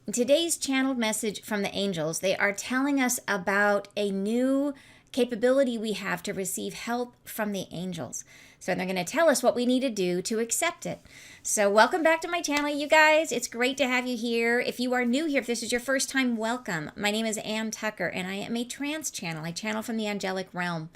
In today's channeled message from the angels, they are telling us about a new capability we have to receive help from the angels. So they're going to tell us what we need to do to accept it. So welcome back to my channel, you guys. It's great to have you here. If you are new here, if this is your first time, welcome. My name is Ann Tucker, and I am a trance channel. I channel from the angelic realm.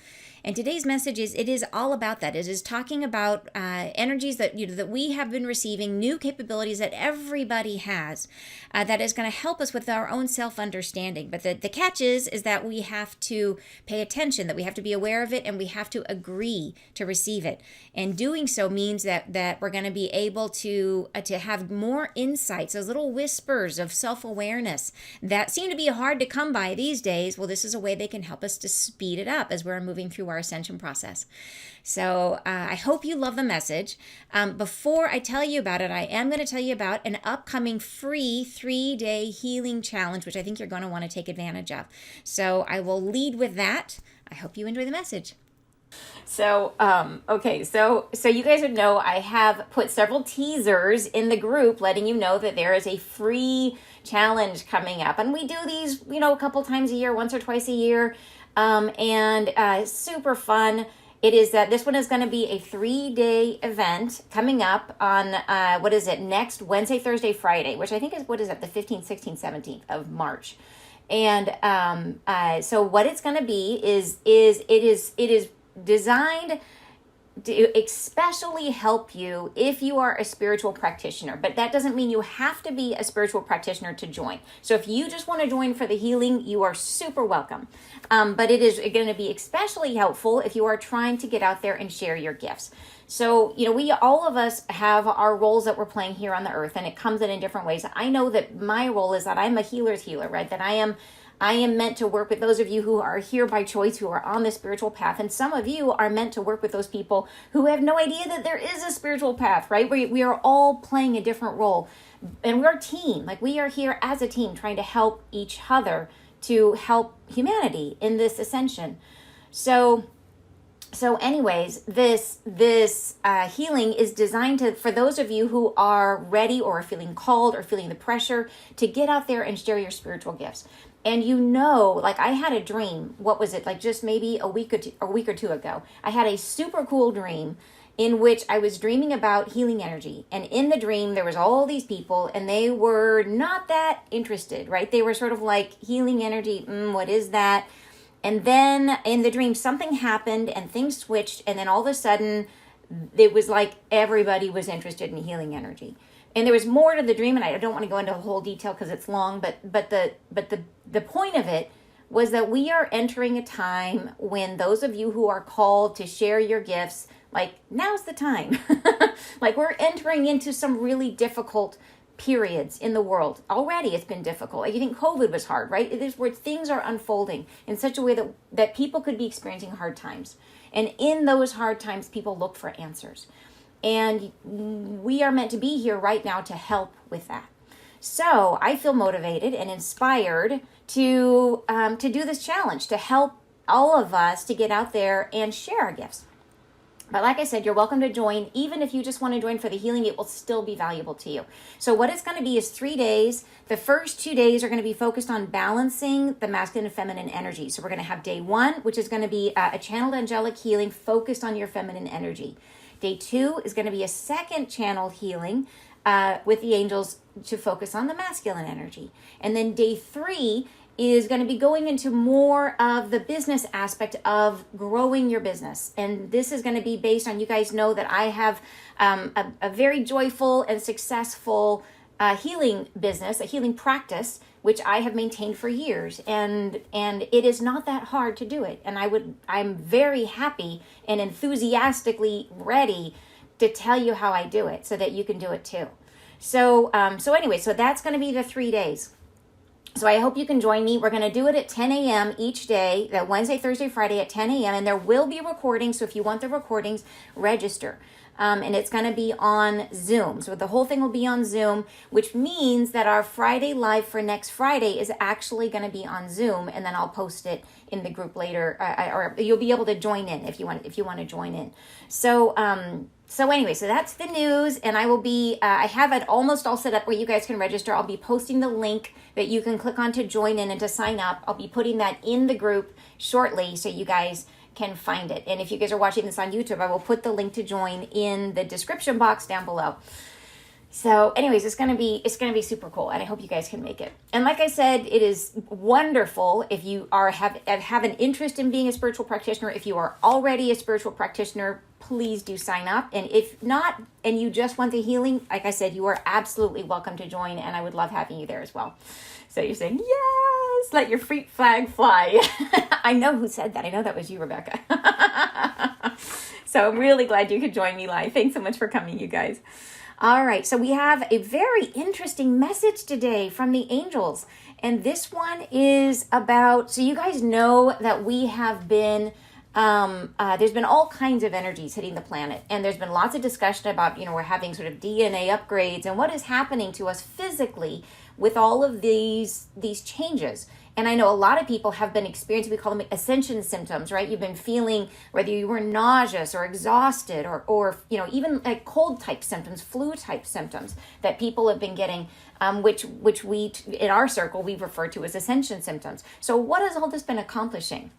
And today's message is all about that. It is talking about energies that that we have been receiving, new capabilities that everybody has, that is going to help us with our own self-understanding. But the catch is that we have to pay attention, that we have to be aware of it, and we have to agree to receive it. And doing so means that we're going to be able to have more insights, those little whispers of self-awareness that seem to be hard to come by these days. Well, this is a way they can help us to speed it up as we're moving through our ascension process. So I hope you love the message. Before I tell you about it, I am going to tell you about an upcoming free 3-day healing challenge, which I think you're going to want to take advantage of. So I will lead with that. I hope you enjoy the message. So you guys would know I have put several teasers in the group letting you know that there is a free challenge coming up. And we do these, a couple times a year, once or twice a year. Super fun. It is that this one is going to be a 3-day event coming up on, next Wednesday, Thursday, Friday, which I think is, the 15th, 16th, 17th of March. And so what it's going to be is it is designed to especially help you if you are a spiritual practitioner. But that doesn't mean you have to be a spiritual practitioner to join. So if you just want to join for the healing, you are super welcome. But it is going to be especially helpful if you are trying to get out there and share your gifts. So, we all of us have our roles that we're playing here on the earth, and it comes in different ways. I know that my role is that I'm a healer's healer, right? That I am meant to work with those of you who are here by choice, who are on the spiritual path. And some of you are meant to work with those people who have no idea that there is a spiritual path, right? We are all playing a different role. And we're a team. Like, we are here as a team trying to help each other to help humanity in this ascension. So anyways, this healing is designed for those of you who are ready or are feeling called or feeling the pressure to get out there and share your spiritual gifts. And like I had a dream, what was it, like just maybe a week or two ago, I had a super cool dream in which I was dreaming about healing energy. And in the dream, there was all these people and they were not that interested, right? They were sort of like, healing energy, what is that? And then in the dream, something happened and things switched. And then all of a sudden, it was like everybody was interested in healing energy. And there was more to the dream, and I don't want to go into whole detail because it's long, but the point of it was that we are entering a time when those of you who are called to share your gifts, like, now's the time. Like, we're entering into some really difficult periods in the world. Already it's been difficult. Like, you think COVID was hard, right? It is where things are unfolding in such a way that people could be experiencing hard times. And in those hard times, people look for answers. And we are meant to be here right now to help with that. So I feel motivated and inspired to do this challenge, to help all of us to get out there and share our gifts. But like I said, you're welcome to join. Even if you just want to join for the healing, it will still be valuable to you. So what it's going to be is 3 days. The first 2 days are going to be focused on balancing the masculine and feminine energy. So we're going to have day 1, which is going to be a channeled angelic healing focused on your feminine energy. Day 2 is going to be a second channel healing with the angels to focus on the masculine energy. And then day 3 is going to be going into more of the business aspect of growing your business. And this is going to be based on, you guys know that I have a very joyful and successful healing business, a healing practice, which I have maintained for years. And it is not that hard to do it. And I'm very happy and enthusiastically ready to tell you how I do it so that you can do it too. So anyway, so that's going to be the 3 days. So I hope you can join me. We're going to do it at 10 a.m. each day, that Wednesday, Thursday, Friday at 10 a.m. And there will be recordings. So if you want the recordings, register. And it's going to be on Zoom. So the whole thing will be on Zoom, which means that our Friday live for next Friday is actually going to be on Zoom. And then I'll post it in the group later, or you'll be able to join in if you want to join in. So So anyway, so that's the news, and I will be, I have it almost all set up where you guys can register. I'll be posting the link that you can click on to join in and to sign up. I'll be putting that in the group shortly so you guys can find it. And if you guys are watching this on YouTube, I will put the link to join in the description box down below. So anyways, it's gonna be super cool, and I hope you guys can make it. And like I said, it is wonderful if you have an interest in being a spiritual practitioner. If you are already a spiritual practitioner, please do sign up. And if not, and you just want the healing, like I said, you are absolutely welcome to join, and I would love having you there as well. So you're saying, yes, let your freak flag fly. I know who said that. I know that was you, Rebecca. So I'm really glad you could join me live. Thanks so much for coming, you guys. All right, so we have a very interesting message today from the angels. And this one is about, so you guys know that we have been, there's been all kinds of energies hitting the planet. And there's been lots of discussion about, we're having sort of DNA upgrades and what is happening to us physically with all of these changes. And I know a lot of people have been experiencing, we call them ascension symptoms, right? You've been feeling whether you were nauseous or exhausted or even like cold type symptoms, flu type symptoms that people have been getting, which we, in our circle, we refer to as ascension symptoms. So what has all this been accomplishing?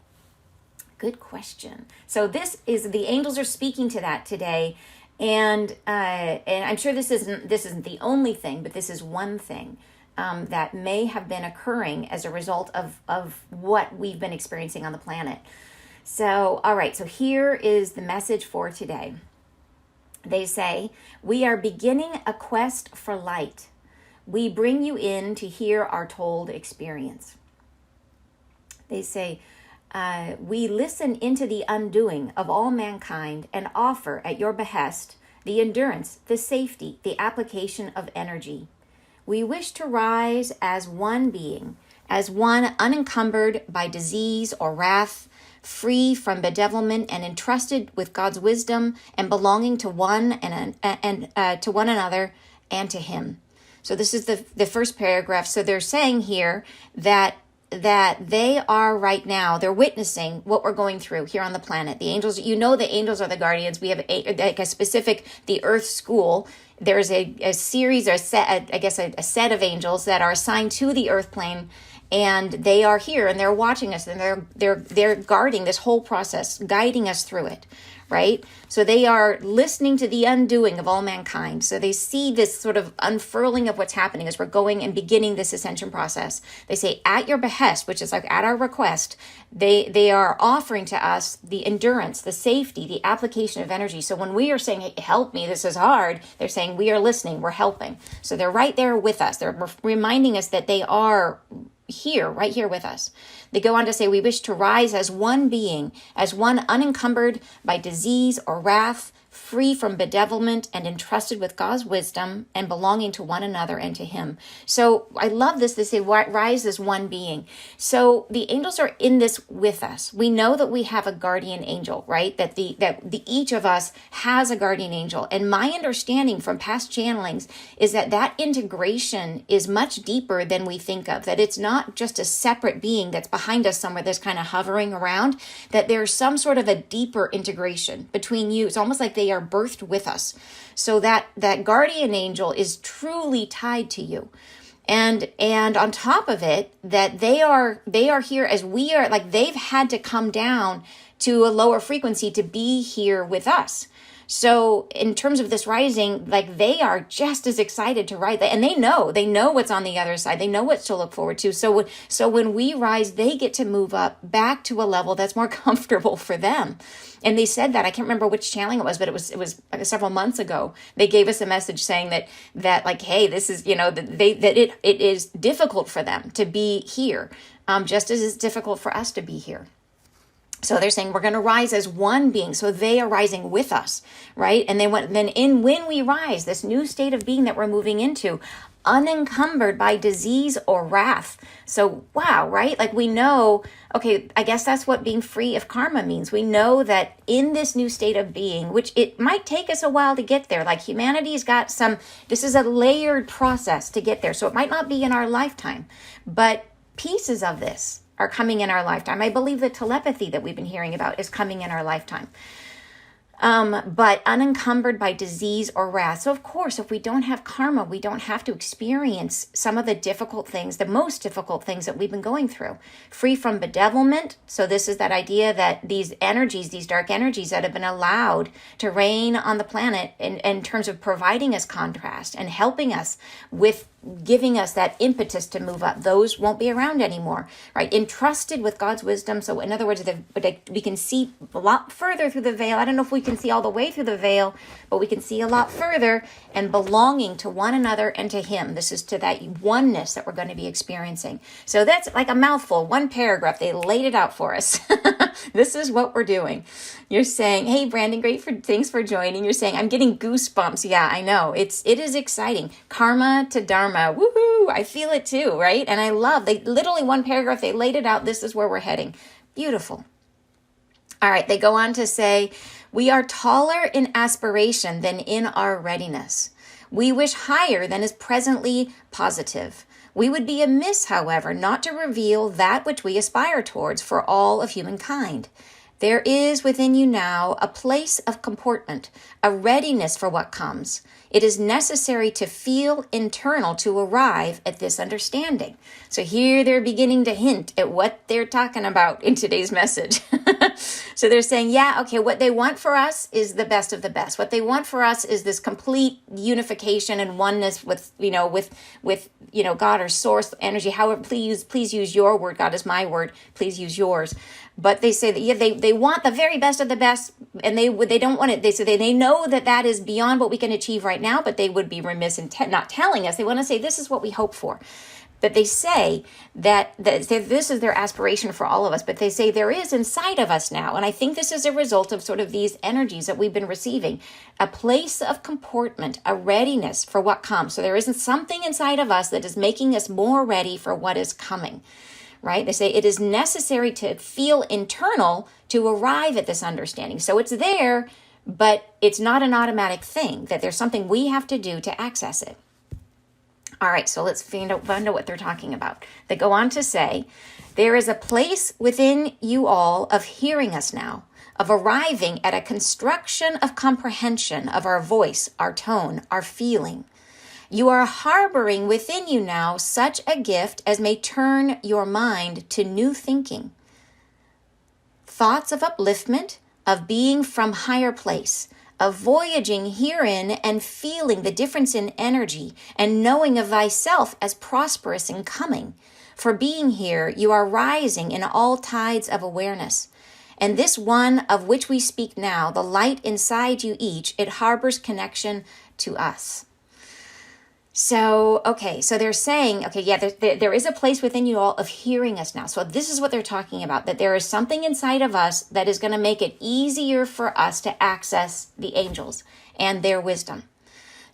Good question. So this is, the angels are speaking to that today. And I'm sure this isn't the only thing, but this is one thing that may have been occurring as a result of what we've been experiencing on the planet. So, all right, so here is the message for today. They say, we are beginning a quest for light. We bring you in to hear our told experience. They say, we listen into the undoing of all mankind and offer at your behest the endurance, the safety, the application of energy. We wish to rise as one being, as one unencumbered by disease or wrath, free from bedevilment and entrusted with God's wisdom and belonging to one and to one another and to Him. So this is the first paragraph. So they're saying here that they are right now, they're witnessing what we're going through here on the planet. The angels, the angels are the guardians. We have a specific, the Earth School. There's a series or a set of angels that are assigned to the Earth plane, and they are here and they're watching us and they're guarding this whole process, guiding us through it, right? So they are listening to the undoing of all mankind. So they see this sort of unfurling of what's happening as we're going and beginning this ascension process. They say, at your behest, which is like at our request, they are offering to us the endurance, the safety, the application of energy. So when we are saying, hey, help me, this is hard, they're saying we are listening, we're helping. So they're right there with us. They're reminding us that they are here, right here with us. They go on to say, we wish to rise as one being, as one unencumbered by disease or wrath, free from bedevilment and entrusted with God's wisdom and belonging to one another and to Him. So I love this. They say, rise as one being. So the angels are in this with us. We know that we have a guardian angel, right? That each of us has a guardian angel. And my understanding from past channelings is that integration is much deeper than we think of, that it's not just a separate being that's behind us somewhere that's kind of hovering around, that there's some sort of a deeper integration between you. It's almost like they are birthed with us. So that guardian angel is truly tied to you. And on top of it, that they are here as we are, like they've had to come down to a lower frequency to be here with us. So in terms of this rising, like they are just as excited to rise, and they know what's on the other side. They know what to look forward to. So when we rise, they get to move up back to a level that's more comfortable for them. And they said that, I can't remember which channeling it was, but it was several months ago. They gave us a message saying that like, hey, this is, that it is difficult for them to be here, just as it's difficult for us to be here. So they're saying we're going to rise as one being. So they are rising with us, right? And when we rise, this new state of being that we're moving into, unencumbered by disease or wrath. So wow, right? Like we know, okay, I guess that's what being free of karma means. We know that in this new state of being, which it might take us a while to get there, like humanity's got this is a layered process to get there. So it might not be in our lifetime, but pieces of this are coming in our lifetime. I believe the telepathy that we've been hearing about is coming in our lifetime. but unencumbered by disease or wrath. So of course, if we don't have karma, we don't have to experience some of the difficult things, the most difficult things that we've been going through. Free from bedevilment. So this is that idea that these energies, these dark energies that have been allowed to reign on the planet in terms of providing us contrast and helping us with giving us that impetus to move up, those won't be around anymore, right? Entrusted with God's wisdom. So in other words, we can see a lot further through the veil. I don't know if we can see all the way through the veil, but we can see a lot further, and belonging to one another and to Him. This is to that oneness that we're going to be experiencing. So that's like a mouthful, one paragraph. They laid it out for us. This is what we're doing. You're saying, hey, Brandon, thanks for joining. You're saying, I'm getting goosebumps. Yeah, I know. It is exciting. Karma to Dharma. Woohoo! I feel it too, right? And I love, they literally one paragraph, they laid it out. This is where we're heading. Beautiful. All right, they go on to say, we are taller in aspiration than in our readiness. We wish higher than is presently positive. We would be amiss, however, not to reveal that which we aspire towards for all of humankind. There is within you now a place of comportment, a readiness for what comes. It is necessary to feel internal to arrive at this understanding. So here they're beginning to hint at what they're talking about in today's message. So they're saying, yeah, okay, what they want for us is the best of the best. What they want for us is this complete unification and oneness with God or source energy. However, please use your word. God is my word. Please use yours. But they say that they want the very best of the best, and they don't want it. They say they know that is beyond what we can achieve right now, but they would be remiss in not telling us. They want to say this is what we hope for. But they say that this is their aspiration for all of us. But they say there is inside of us now, and I think this is a result of sort of these energies that we've been receiving, a place of comportment, a readiness for what comes. So there isn't something inside of us that is making us more ready for what is coming. Right? They say it is necessary to feel internal to arrive at this understanding. So it's there, but it's not an automatic thing, that there's something we have to do to access it. All right, so let's find out what they're talking about. They go on to say, there is a place within you all of hearing us now, of arriving at a construction of comprehension of our voice, our tone, our feeling. You are harboring within you now such a gift as may turn your mind to new thinking. Thoughts of upliftment, of being from higher place, of voyaging herein and feeling the difference in energy and knowing of thyself as prosperous in coming. For being here, you are rising in all tides of awareness. And this one of which we speak now, the light inside you each, it harbors connection to us. So, okay, so they're saying, okay, yeah, there is a place within you all of hearing us now. So this is what they're talking about, that there is something inside of us that is going to make it easier for us to access the angels and their wisdom.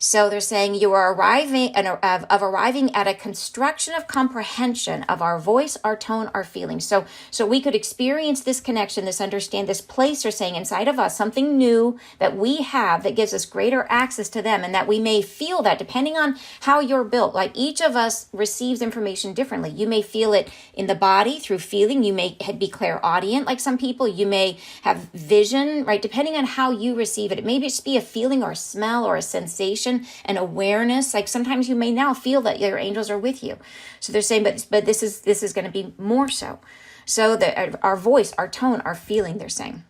So they're saying you are arriving at a construction of comprehension of our voice, our tone, our feelings. So we could experience this connection, this understand, this place, they're saying, inside of us, something new that we have that gives us greater access to them, and that we may feel that depending on how you're built. Like each of us receives information differently. You may feel it in the body through feeling. You may be clairaudient like some people. You may have vision, right? Depending on how you receive it. It may just be a feeling or a smell or a sensation and awareness. Like sometimes you may now feel that your angels are with you. So they're saying, but this is going to be more so. So that our voice, our tone, our feeling, they're saying.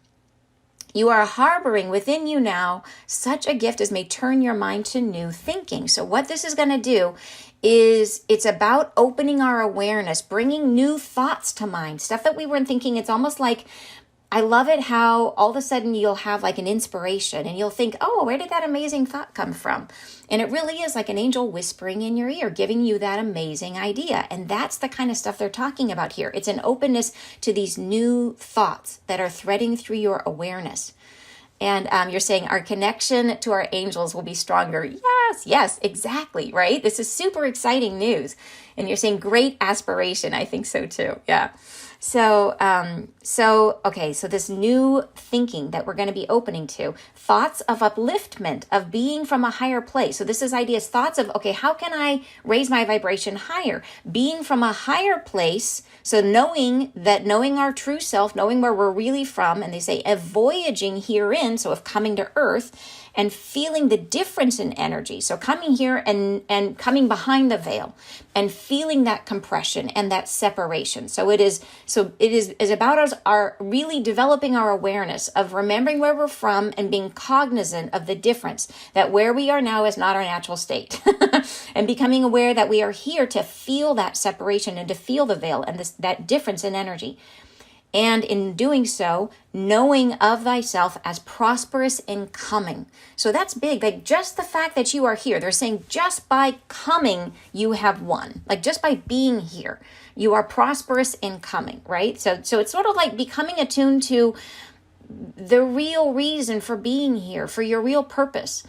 You are harboring within you now such a gift as may turn your mind to new thinking. So what this is going to do is it's about opening our awareness, bringing new thoughts to mind, stuff that we weren't thinking. It's almost like, I love it how all of a sudden you'll have like an inspiration and you'll think, oh, where did that amazing thought come from? And it really is like an angel whispering in your ear, giving you that amazing idea. And that's the kind of stuff they're talking about here. It's an openness to these new thoughts that are threading through your awareness. And you're saying our connection to our angels will be stronger. Yes, exactly, right? This is super exciting news. And you're saying great aspiration. I think so too. Yeah. Okay, so this new thinking that we're going to be opening to, thoughts of upliftment, of being from a higher place. So this is ideas, thoughts of, okay, how can I raise my vibration higher? Being from a higher place, so knowing our true self, knowing where we're really from, and they say a voyaging herein, so of coming to earth, and feeling the difference in energy. So coming here and coming behind the veil and feeling that compression and that separation. So it is about us are really developing our awareness of remembering where we're from and being cognizant of the difference, that where we are now is not our natural state. And becoming aware that we are here to feel that separation and to feel the veil and that difference in energy. And in doing so, knowing of thyself as prosperous in coming. So that's big. Like just the fact that you are here, they're saying just by coming, you have won. Like just by being here, you are prosperous in coming, right? So it's sort of like becoming attuned to the real reason for being here, for your real purpose.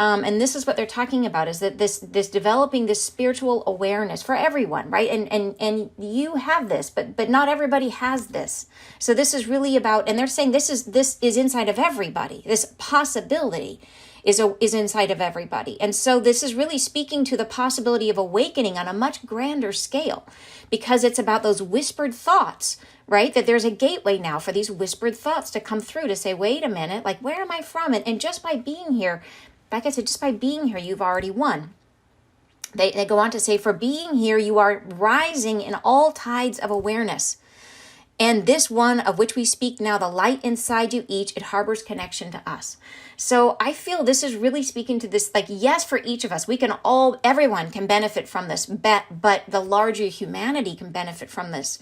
And this is what they're talking about, is that this developing this spiritual awareness for everyone, right? And you have this, but not everybody has this. So this is really about, and they're saying this is inside of everybody. This possibility is inside of everybody. And so this is really speaking to the possibility of awakening on a much grander scale, because it's about those whispered thoughts, right? That there's a gateway now for these whispered thoughts to come through to say, wait a minute, like, where am I from? And just by being here, like I said, just by being here, you've already won. They go on to say, for being here, you are rising in all tides of awareness. And this one of which we speak now, the light inside you each, it harbors connection to us. So I feel this is really speaking to this, like, yes, for each of us, everyone can benefit from this, but the larger humanity can benefit from this,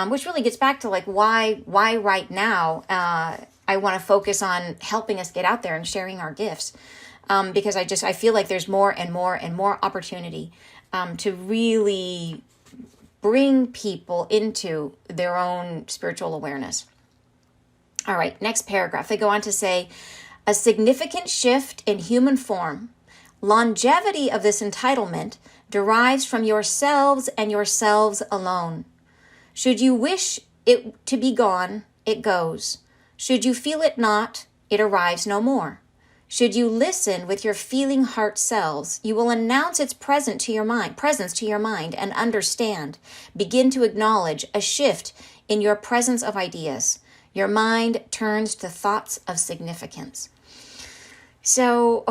which really gets back to like why right now I want to focus on helping us get out there and sharing our gifts. Because I feel like there's more and more and more opportunity to really bring people into their own spiritual awareness. All right, next paragraph. They go on to say, a significant shift in human form. Longevity of this entitlement derives from yourselves and yourselves alone. Should you wish it to be gone, it goes. Should you feel it not, it arrives no more. Should you listen with your feeling heart selves, you will announce its presence to your mind and understand. Begin to acknowledge a shift in your presence of ideas. Your mind turns to thoughts of significance. So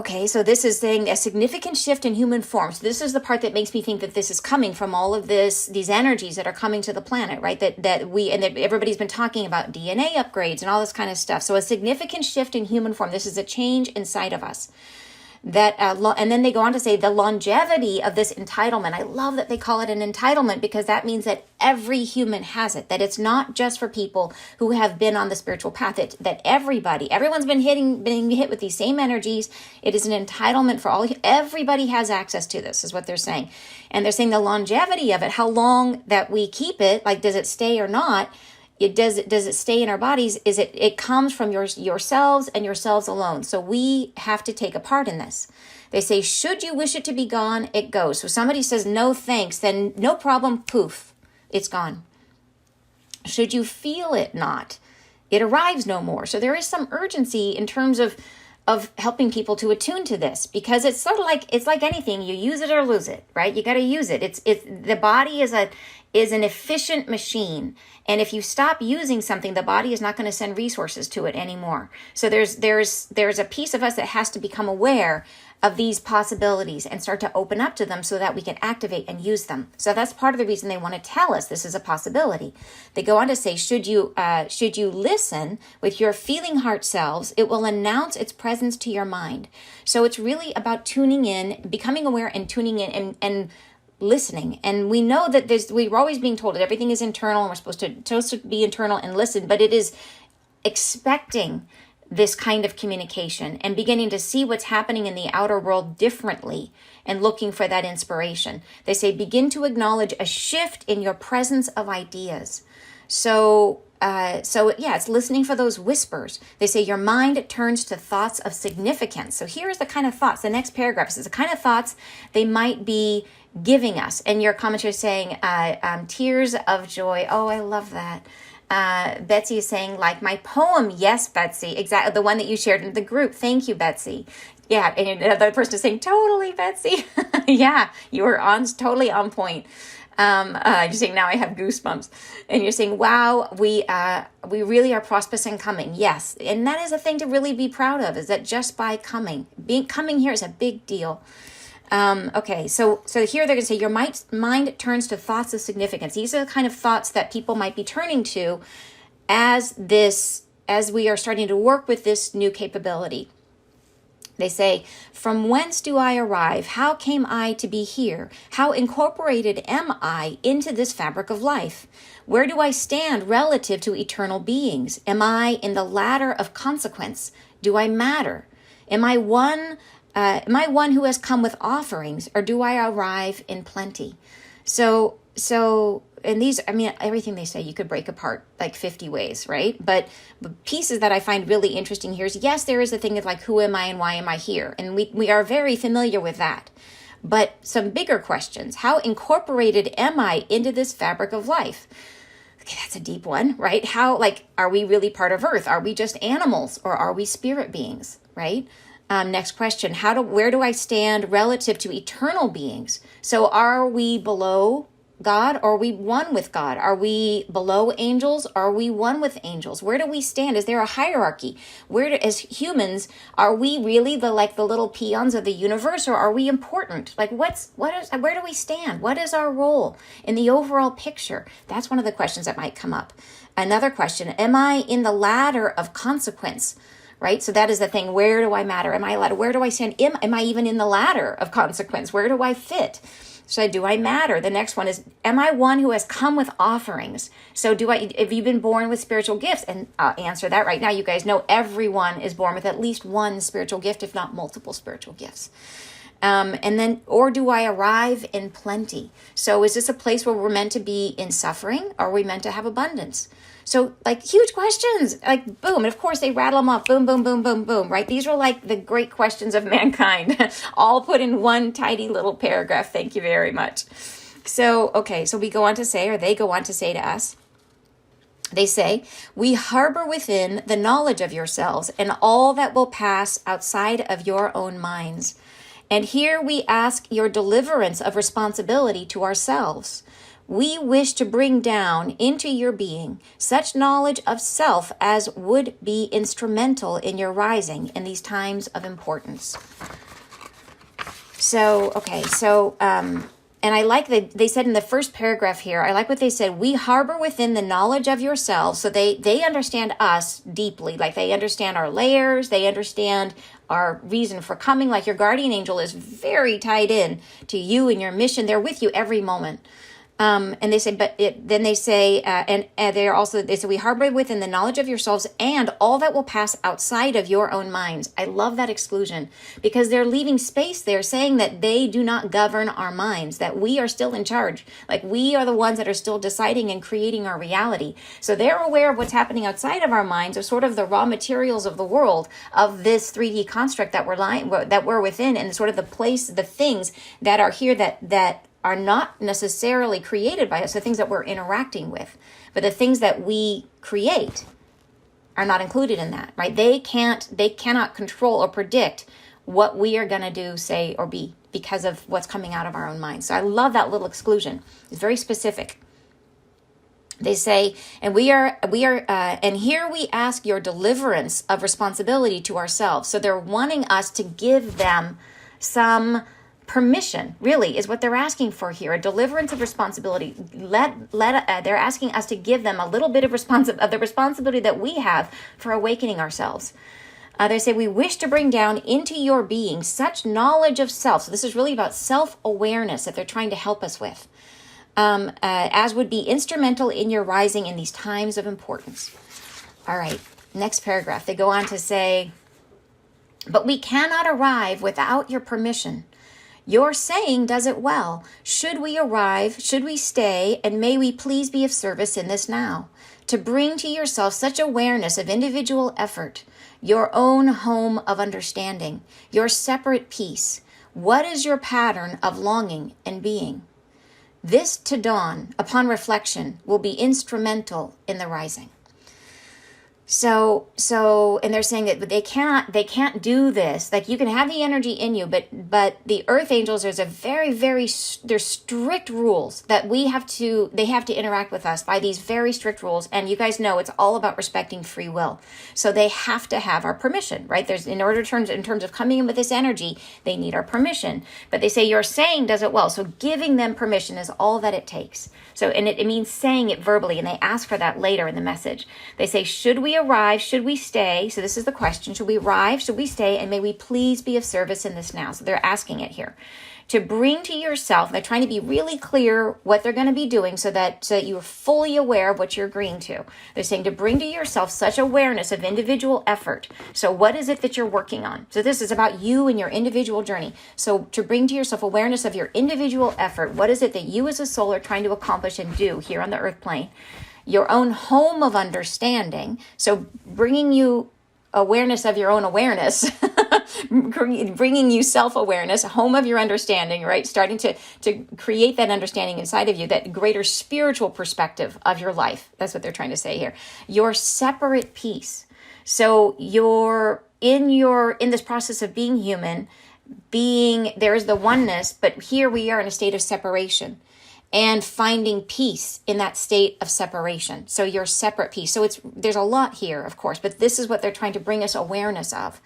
this is saying a significant shift in human form. So this is the part that makes me think that this is coming from all of these energies that are coming to the planet, right? That everybody's been talking about DNA upgrades and all this kind of stuff. So a significant shift in human form. This is a change inside of us. And then they go on to say the longevity of this entitlement. I love that they call it an entitlement, because that means that every human has it, that it's not just for people who have been on the spiritual path, that everyone's being hit with these same energies. It is an entitlement for all. Everybody has access to this, is what they're saying. And they're saying the longevity of it, how long that we keep it, like does it stay or not? Does it stay in our bodies? It comes from yourselves and yourselves alone. So we have to take a part in this. They say, should you wish it to be gone, it goes. So somebody says, no thanks, then no problem, poof, it's gone. Should you feel it not, it arrives no more. So there is some urgency in terms of helping people to attune to this, because it's sort of like, it's like anything, you use it or lose it, right? You got to use it. It's the body is an efficient machine. And if you stop using something, the body is not going to send resources to it anymore. So there's a piece of us that has to become aware of these possibilities and start to open up to them so that we can activate and use them. So that's part of the reason they want to tell us this is a possibility. They go on to say, should you listen with your feeling heart selves, it will announce its presence to your mind. So it's really about tuning in, becoming aware and tuning in and listening. And we know that we're always being told that everything is internal and we're supposed to be internal and listen, but it is expecting this kind of communication and beginning to see what's happening in the outer world differently and looking for that inspiration. They say, begin to acknowledge a shift in your presence of ideas. So it's listening for those whispers. They say your mind turns to thoughts of significance. So here's the kind of thoughts. The next paragraph says the kind of thoughts, they might be giving us. And your commentary is saying, tears of joy. Oh, I love that. Betsy is saying, like my poem. Yes, Betsy, exactly. The one that you shared in the group. Thank you, Betsy. Yeah, and another person is saying, totally, Betsy. Yeah, you were totally on point. You're saying, now I have goosebumps. And you're saying, wow, we really are prosperous and coming. Yes, and that is a thing to really be proud of, is that just by coming here is a big deal. Okay, so here they're going to say your mind turns to thoughts of significance. These are the kind of thoughts that people might be turning to as we are starting to work with this new capability. They say, from whence do I arrive? How came I to be here? How incorporated am I into this fabric of life? Where do I stand relative to eternal beings? Am I in the ladder of consequence? Do I matter? Am I one who has come with offerings, or do I arrive in plenty? So, and these, I mean, everything they say you could break apart like 50 ways, right? But the pieces that I find really interesting here is, yes, there is a thing of like, who am I and why am I here? And we are very familiar with that. But some bigger questions, how incorporated am I into this fabric of life? Okay, that's a deep one, right? How, like, are we really part of Earth? Are we just animals, or are we spirit beings, right? Next question, where do I stand relative to eternal beings? So are we below God, or are we one with God? Are we below angels? Are we one with angels? Where do we stand? Is there a hierarchy? As humans, are we really the little peons of the universe, or are we important? Like where do we stand? What is our role in the overall picture? That's one of the questions that might come up. Another question, am I in the ladder of consequence? Right? So that is the thing. Where do I matter? Am I a ladder? Where do I stand? Am I even in the ladder of consequence? Where do I fit? So do I matter? The next one is, am I one who has come with offerings? So have you been born with spiritual gifts? And I'll answer that right now. You guys know everyone is born with at least one spiritual gift, if not multiple spiritual gifts. And then, or do I arrive in plenty? So is this a place where we're meant to be in suffering, or are we meant to have abundance? So like huge questions, like boom. And of course they rattle them off, boom, boom, boom, boom, boom, right? These are like the great questions of mankind, all put in one tidy little paragraph. Thank you very much. So, okay, so they go on to say to us, they say, we harbor within the knowledge of yourselves and all that will pass outside of your own minds. And here we ask your deliverance of responsibility to ourselves. We wish to bring down into your being such knowledge of self as would be instrumental in your rising in these times of importance. So, okay, and I like that they said in the first paragraph here, I like what they said, we harbor within the knowledge of yourselves. So they understand us deeply, like they understand our layers, they understand our reason for coming, like your guardian angel is very tied in to you and your mission. They're with you every moment. And they say, they say, we harbor within the knowledge of yourselves and all that will pass outside of your own minds. I love that exclusion because they're leaving space there saying that they do not govern our minds, that we are still in charge. Like we are the ones that are still deciding and creating our reality. So they're aware of what's happening outside of our minds, of sort of the raw materials of the world, of this 3D construct that we're within, and sort of the things that are here that are not necessarily created by us, the things that we're interacting with, but the things that we create are not included in that, right? They cannot control or predict what we are going to do, say, or be because of what's coming out of our own minds. So I love that little exclusion. It's very specific. They say, and and here we ask your deliverance of responsibility to ourselves. So they're wanting us to give them some permission, really, is what they're asking for here, a deliverance of responsibility. They're asking us to give them a little bit of the responsibility that we have for awakening ourselves. They say, we wish to bring down into your being such knowledge of self. So this is really about self-awareness that they're trying to help us with, as would be instrumental in your rising in these times of importance. All right, next paragraph. They go on to say, but we cannot arrive without your permission. Your saying does it well. Should we arrive, should we stay, and may we please be of service in this now, to bring to yourself such awareness of individual effort, your own home of understanding, your separate peace. what is your pattern of longing and being? This to dawn, upon reflection, will be instrumental in the rising. So, and they're saying that they can't do this. Like, you can have the energy in you, but the earth angels, there's there's strict rules that they have to interact with us by these very strict rules. And you guys know it's all about respecting free will. So they have to have our permission, right? In terms of coming in with this energy, they need our permission. But they say your saying does it well. So giving them permission is all that it takes. So, and it means saying it verbally, and they ask for that later in the message. They say, should we arrive? Should we stay? So this is the question. Should we arrive? Should we stay? And may we please be of service in this now? So they're asking it here. To bring to yourself, they're trying to be really clear what they're going to be doing so that you're fully aware of what you're agreeing to. They're saying to bring to yourself such awareness of individual effort. So what is it that you're working on? So this is about you and your individual journey. So to bring to yourself awareness of your individual effort, what is it that you as a soul are trying to accomplish and do here on the earth plane? Your own home of understanding. So bringing you awareness of your own awareness, bringing you self-awareness, home of your understanding, right? Starting to create that understanding inside of you, that greater spiritual perspective of your life. That's what they're trying to say here. Your separate peace. So you're in this process of being human, there is the oneness, but here we are in a state of separation. And finding peace in that state of separation. So your separate peace. So there's a lot here, of course, but this is what they're trying to bring us awareness of.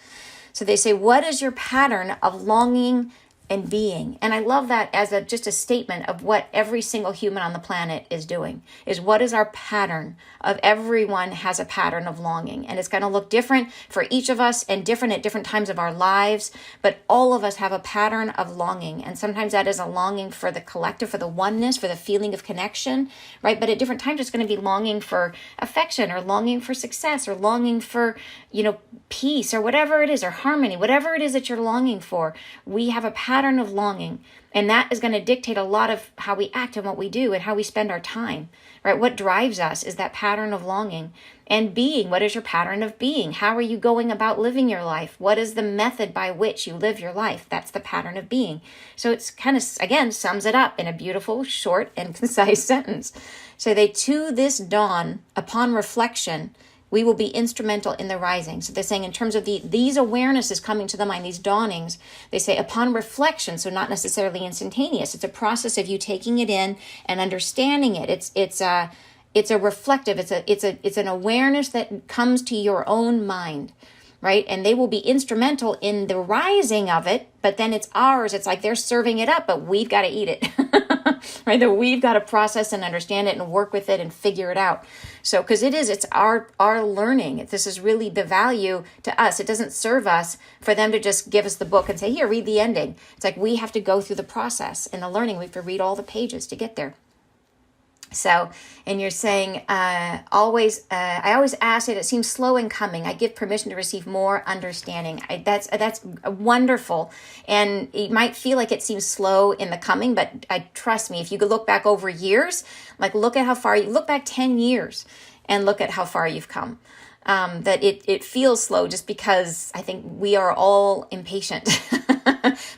So they say, what is your pattern of longing and being? And I love that as just a statement of what every single human on the planet is doing, is what is our pattern of everyone has a pattern of longing. And it's going to look different for each of us and different at different times of our lives, but all of us have a pattern of longing. And sometimes that is a longing for the collective, for the oneness, for the feeling of connection, right? But at different times it's going to be longing for affection or longing for success or longing for, peace or whatever it is, or harmony, whatever it is that you're longing for. We have a pattern of longing, and that is going to dictate a lot of how we act and what we do and how we spend our time, right? What drives us is that pattern of longing. And being, what is your pattern of being? How are you going about living your life? What is the method by which you live your life? That's the pattern of being. So it's kind of, again, sums it up in a beautiful, short, and concise sentence. So to this dawn, upon reflection, we will be instrumental in the rising. So they're saying in terms of these awarenesses coming to the mind, these dawnings, they say upon reflection, so not necessarily instantaneous. It's a process of you taking it in and understanding it. It's a reflective, it's an awareness that comes to your own mind, right? And they will be instrumental in the rising of it, but then it's ours. It's like they're serving it up, but we've got to eat it, right? That we've got to process and understand it and work with it and figure it out. So, because it's our learning. This is really the value to us. It doesn't serve us for them to just give us the book and say, here, read the ending. It's like we have to go through the process and the learning. We have to read all the pages to get there. So, and you're saying, I always ask it seems slow in coming. I give permission to receive more understanding. That's wonderful. And it might feel like it seems slow in the coming, but trust me, if you could look back over years, like look at how far look back 10 years and look at how far you've come. That it feels slow just because I think we are all impatient.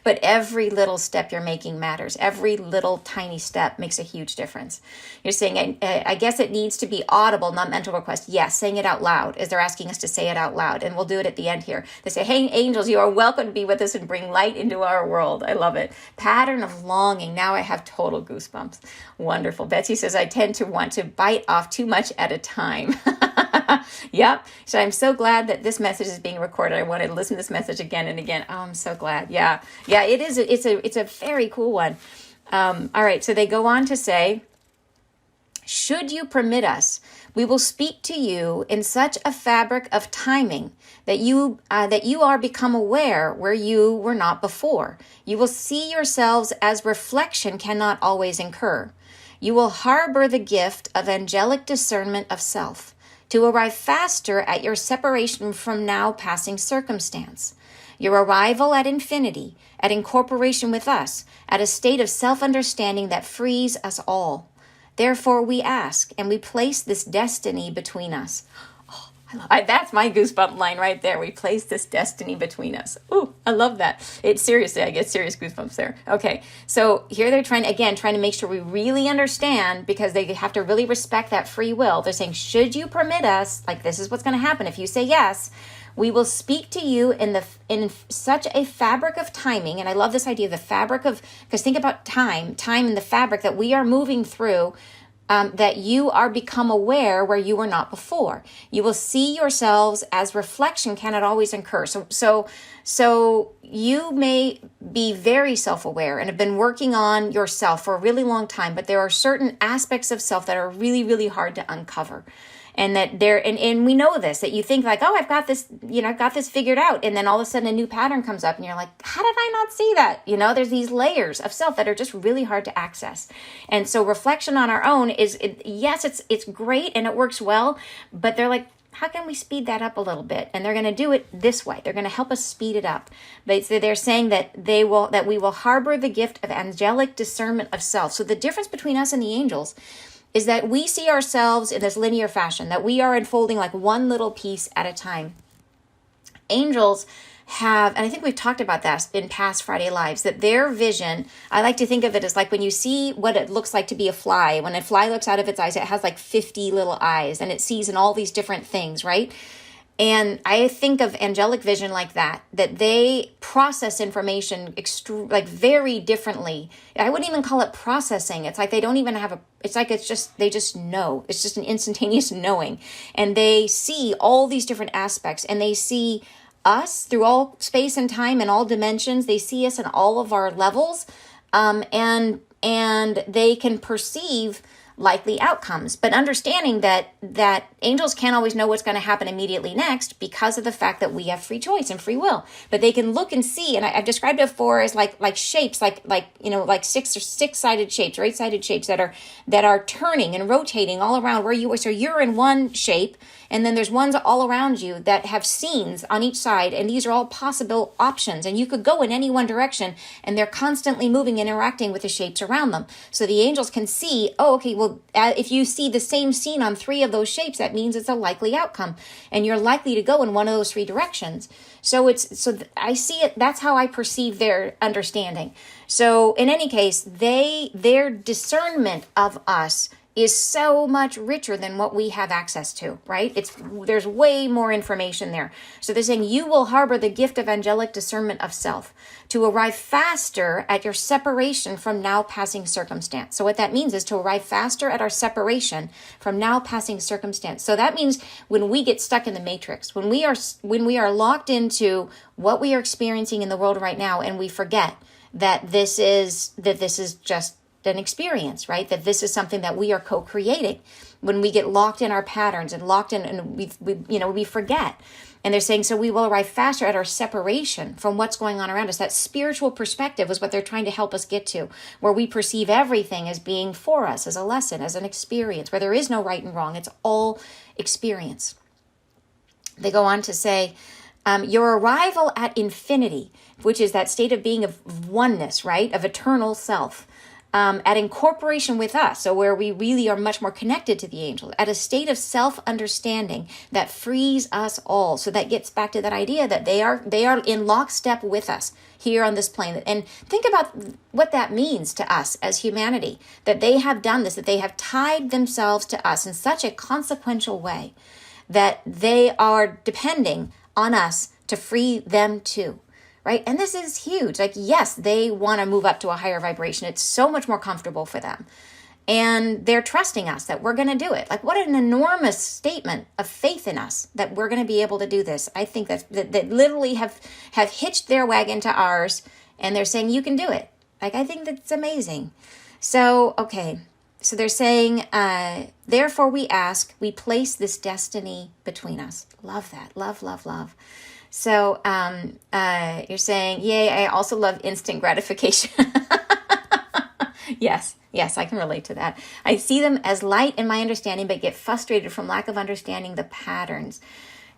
But every little step you're making matters. Every little tiny step makes a huge difference. You're saying, I guess it needs to be audible, not mental request. Yes, saying it out loud, as they're asking us to say it out loud. And we'll do it at the end here. They say, hey, angels, you are welcome to be with us and bring light into our world. I love it. Pattern of longing. Now I have total goosebumps. Wonderful. Betsy says, I tend to want to bite off too much at a time. Yep. So I'm so glad that this message is being recorded. I wanted to listen to this message again and again. Oh, I'm so glad. Yeah. It is. It's a very cool one. All right. So they go on to say, should you permit us, we will speak to you in such a fabric of timing that you are become aware where you were not before. You will see yourselves as reflection cannot always incur. You will harbor the gift of angelic discernment of self, to arrive faster at your separation from now passing circumstance, your arrival at infinity, at incorporation with us, at a state of self-understanding that frees us all. Therefore we ask, and we place this destiny between us. Oh, That's my goosebump line right there. We place this destiny between us. Ooh, I love that. It's seriously, I get serious goosebumps there. Okay, so here they're trying to make sure we really understand, because they have to really respect that free will. They're saying, should you permit us, like this is what's going to happen. If you say yes, we will speak to you in such a fabric of timing. And I love this idea of the fabric of, because think about time and the fabric that we are moving through, that you are become aware where you were not before. You will see yourselves as reflection cannot always incur. So you may be very self-aware and have been working on yourself for a really long time, but there are certain aspects of self that are really, really hard to uncover. And that and we know this, that you think like, oh, I've got this figured out. And then all of a sudden a new pattern comes up and you're like, how did I not see that? There's these layers of self that are just really hard to access. And so reflection on our own it's great and it works well, but they're like, how can we speed that up a little bit? And they're going to do it this way. They're going to help us speed it up. They're saying that we will harbor the gift of angelic discernment of self. So the difference between us and the angels is that we see ourselves in this linear fashion, that we are unfolding like one little piece at a time. Angels have, and I think we've talked about that in past Friday Lives, that their vision, I like to think of it as like when you see what it looks like to be a fly. When a fly looks out of its eyes, it has like 50 little eyes and it sees in all these different things, right? And I think of angelic vision like that they process information very differently. I wouldn't even call it processing. It's like they don't even have they just know. It's just an instantaneous knowing. And they see all these different aspects, and they see us through all space and time and all dimensions. They see us in all of our levels, and they can perceive likely outcomes, but understanding that angels can't always know what's going to happen immediately next because of the fact that we have free choice and free will. But they can look and see, and I've described it before as like shapes, like six-sided shapes or eight-sided shapes that are turning and rotating all around where you are. So you're in one shape, and then there's ones all around you that have scenes on each side, and these are all possible options, and you could go in any one direction, and they're constantly moving and interacting with the shapes around them. So the angels can see, oh, okay, well, if you see the same scene on three of those shapes, that means it's a likely outcome, and you're likely to go in one of those three directions. I see it. That's how I perceive their understanding. So in any case, their discernment of us is so much richer than what we have access to, right? There's way more information there. So they're saying you will harbor the gift of angelic discernment of self to arrive faster at your separation from now passing circumstance. So what that means is to arrive faster at our separation from now passing circumstance. So that means when we get stuck in the matrix, when we are locked into what we are experiencing in the world right now, and we forget that this is just an experience, right? That this is something that we are co-creating. When we get locked in our patterns and locked in, and we forget. And they're saying, so we will arrive faster at our separation from what's going on around us. That spiritual perspective is what they're trying to help us get to, where we perceive everything as being for us, as a lesson, as an experience, where there is no right and wrong. It's all experience. They go on to say, your arrival at infinity, which is that state of being of oneness, right? Of eternal self. At incorporation with us, so where we really are much more connected to the angels, at a state of self-understanding that frees us all. So that gets back to that idea that they are in lockstep with us here on this plane. And think about what that means to us as humanity, that they have done this, that they have tied themselves to us in such a consequential way that they are depending on us to free them too. Right? And this is huge. Like, yes, they want to move up to a higher vibration. It's so much more comfortable for them. And they're trusting us that we're going to do it. Like, what an enormous statement of faith in us that we're going to be able to do this. I think that literally have hitched their wagon to ours, and they're saying, you can do it. Like, I think that's amazing. So, okay. So they're saying, therefore we ask, we place this destiny between us. Love that. Love, love, love. So you're saying, yay, I also love instant gratification. Yes, I can relate to that. I see them as light in my understanding, but get frustrated from lack of understanding the patterns.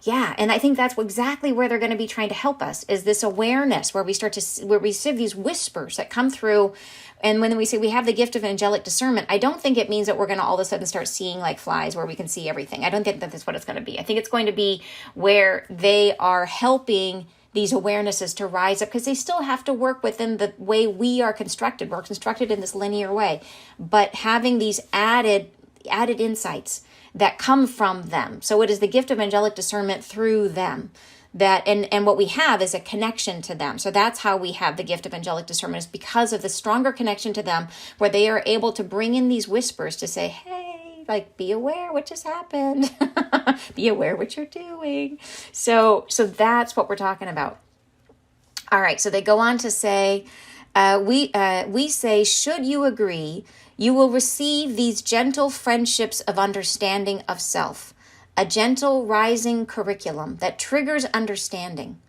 Yeah, and I think that's exactly where they're going to be trying to help us, is this awareness where we see these whispers that come through And when we say we have the gift of angelic discernment, I don't think it means that we're going to all of a sudden start seeing like flies where we can see everything. I don't think that that's what it's going to be. I think it's going to be where they are helping these awarenesses to rise up, because they still have to work within the way we are constructed. We're constructed in this linear way, but having these added insights that come from them. So it is the gift of angelic discernment through them. That and what we have is a connection to them. So that's how we have the gift of angelic discernment, is because of the stronger connection to them, where they are able to bring in these whispers to say, hey, like, be aware what just happened. Be aware what you're doing. So that's what we're talking about. All right, so they go on to say, we say, should you agree, you will receive these gentle friendships of understanding of self, a gentle rising curriculum that triggers understanding.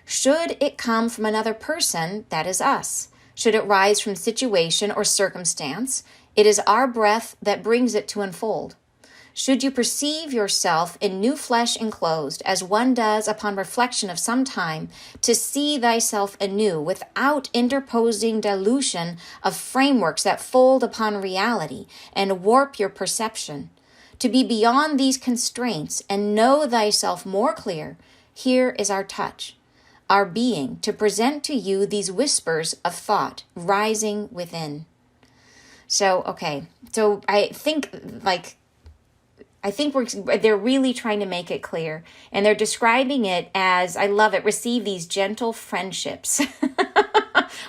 Should it come from another person, that is us. Should it rise from situation or circumstance, it is our breath that brings it to unfold. Should you perceive yourself in new flesh enclosed, as one does upon reflection of some time, to see thyself anew without interposing dilution of frameworks that fold upon reality and warp your perception, to be beyond these constraints and know thyself more clear, here is our touch, our being, to present to you these whispers of thought rising within. So, okay, so I think they're really trying to make it clear, and they're describing it as, I love it, receive these gentle friendships.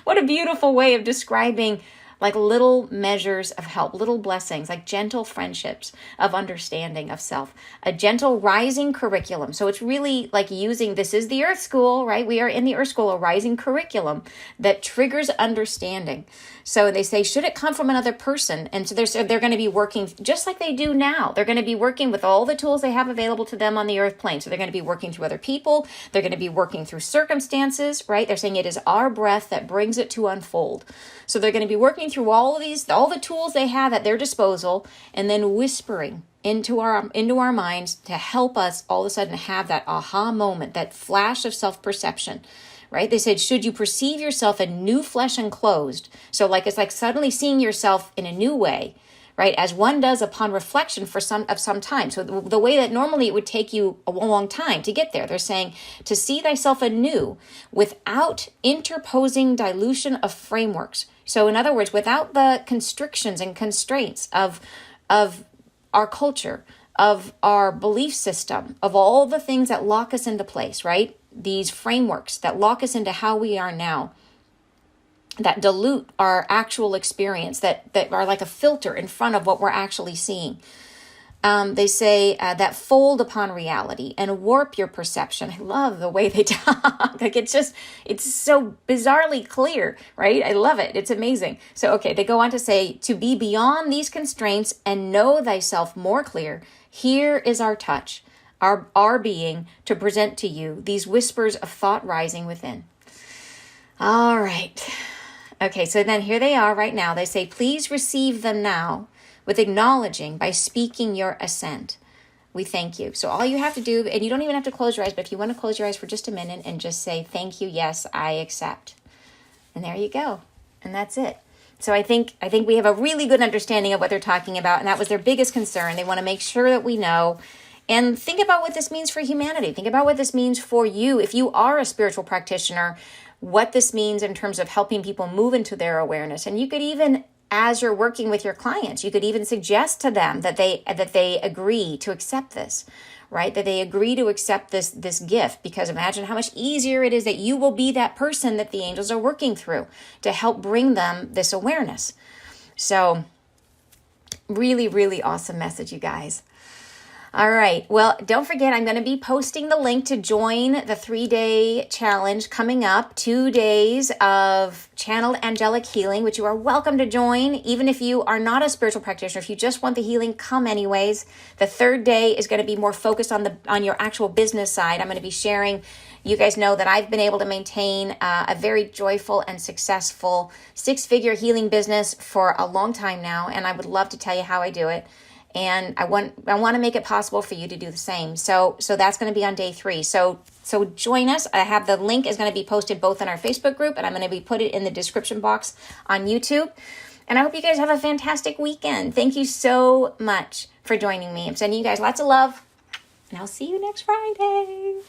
What a beautiful way of describing like little measures of help, little blessings, like gentle friendships of understanding of self, a gentle rising curriculum. So it's really like using, this is the Earth School, right? We are in the Earth School, a rising curriculum that triggers understanding. So they say, should it come from another person? And so they're going to be working just like they do now. They're going to be working with all the tools they have available to them on the earth plane. So they're going to be working through other people. They're going to be working through circumstances, right? They're saying it is our breath that brings it to unfold. So they're going to be working through all the tools they have at their disposal, and then whispering into our minds to help us all of a sudden have that aha moment, that flash of self-perception. Right? They said, should you perceive yourself in new flesh enclosed? So like, it's like suddenly seeing yourself in a new way, right? As one does upon reflection for some time. So the way that normally it would take you a long time to get there, they're saying to see thyself anew without interposing dilution of frameworks. So in other words, without the constrictions and constraints of our culture, of our belief system, of all the things that lock us into place, right? These frameworks that lock us into how we are now, that dilute our actual experience, that are like a filter in front of what we're actually seeing. They say that fold upon reality and warp your perception. I love the way they talk. Like it's so bizarrely clear, right? I love it. It's amazing. So, okay, they go on to say, to be beyond these constraints and know thyself more clear, here is our touch, our being, to present to you these whispers of thought rising within. All right. Okay, so then here they are right now. They say, please receive them now with acknowledging by speaking your assent. We thank you. So all you have to do, and you don't even have to close your eyes, but if you want to close your eyes for just a minute and just say, thank you, yes, I accept. And there you go. And that's it. So I think we have a really good understanding of what they're talking about, and that was their biggest concern. They want to make sure that we know. And think about what this means for humanity. Think about what this means for you. If you are a spiritual practitioner, what this means in terms of helping people move into their awareness. And you could even, as you're working with your clients, you could even suggest to them that they agree to accept this, right? That they agree to accept this gift, because imagine how much easier it is that you will be that person that the angels are working through to help bring them this awareness. So really, really awesome message, you guys. All right. Well, don't forget, I'm going to be posting the link to join the 3-day challenge coming up, 2 days of channeled angelic healing, which you are welcome to join. Even if you are not a spiritual practitioner, if you just want the healing, come anyways. The 3rd day is going to be more focused on your actual business side. I'm going to be sharing. You guys know that I've been able to maintain a very joyful and successful 6-figure healing business for a long time now, and I would love to tell you how I do it. And I want to make it possible for you to do the same. So that's going to be on day 3. So join us. I have the link is going to be posted both in our Facebook group, and I'm going to put it in the description box on YouTube. And I hope you guys have a fantastic weekend. Thank you so much for joining me. I'm sending you guys lots of love, and I'll see you next Friday.